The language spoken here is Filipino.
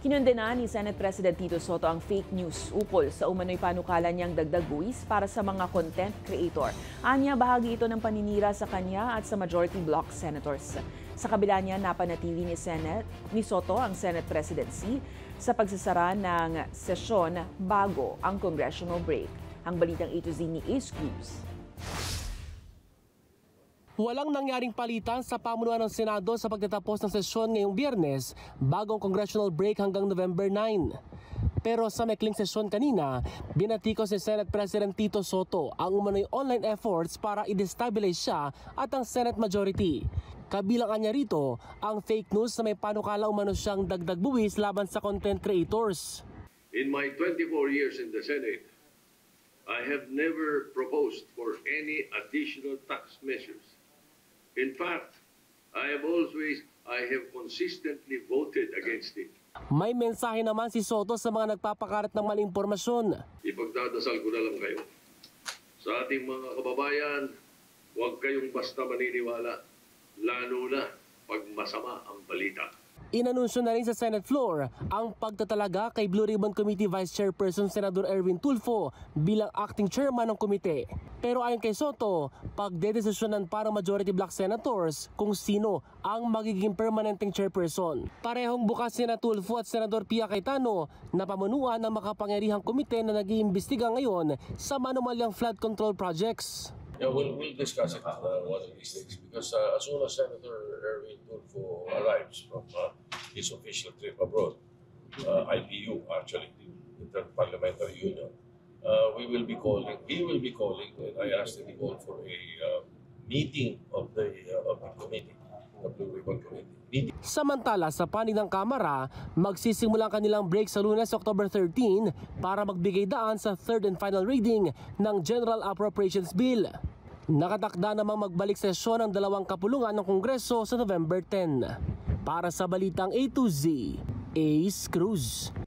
Kinundena ni Senate President Tito Soto ang fake news ukol sa umano'y panukala niyang dagdag buwis para sa mga content creator. Anya, bahagi ito ng paninira sa kanya at sa majority bloc senators. Sa kabila niya, napanatili ni Soto ang Senate presidency sa pagsasara ng sesyon bago ang congressional break. Ang balitang A to Z ni Ace Cruz. Walang nangyaring palitan sa pamunuan ng Senado sa pagtatapos ng sesyon ngayong Biyernes bagong congressional break hanggang November 9. Pero sa maikling sesyon kanina, binatikos ni Senate President Tito Soto ang umano'y online efforts para i-destabilize siya at ang Senate majority. Kabilang niya rito ang fake news na may panukala umano siyang dagdag buwis laban sa content creators. In my 24 years in the Senate, I have never proposed for any additional tax measures. In fact, I have consistently voted against it. May mensahe naman si Soto sa mga nagpapakarat ng maling impormasyon. Ipagdadasal ko na lang kayo. Sa ating mga kababayan, huwag kayong basta maniniwala, lalo na pag masama ang balita. Inanunsyo na rin sa Senate floor ang pagtatalaga kay Blue Ribbon Committee Vice Chairperson Senador Erwin Tulfo bilang acting chairman ng komite. Pero ayon kay Soto, pagdedesisyonan para majority bloc senators kung sino ang magiging permanenteng chairperson. Parehong bukas sina Tulfo at Senador Pia Cayetano na pamunuan ng makapangyarihang komite na nag-iimbestiga ngayon sa manumalyang flood control projects. Yeah, we'll discuss it one of these days because as soon as Senator Erwin Tulfo arrives from his official trip abroad, IPU actually, the Interparliamentary Union, he will be calling, and I asked him to call for a meeting of the committee, the Blue Ribbon Committee. Samantala, sa panig ng Kamara, magsisimula ang kanilang break sa Lunes, October 13 para magbigay daan sa third and final reading ng General Appropriations Bill. Nakatakda namang magbalik sesyon ang dalawang kapulungan ng Kongreso sa November 10. Para sa Balitang A to Z, Ace Cruz.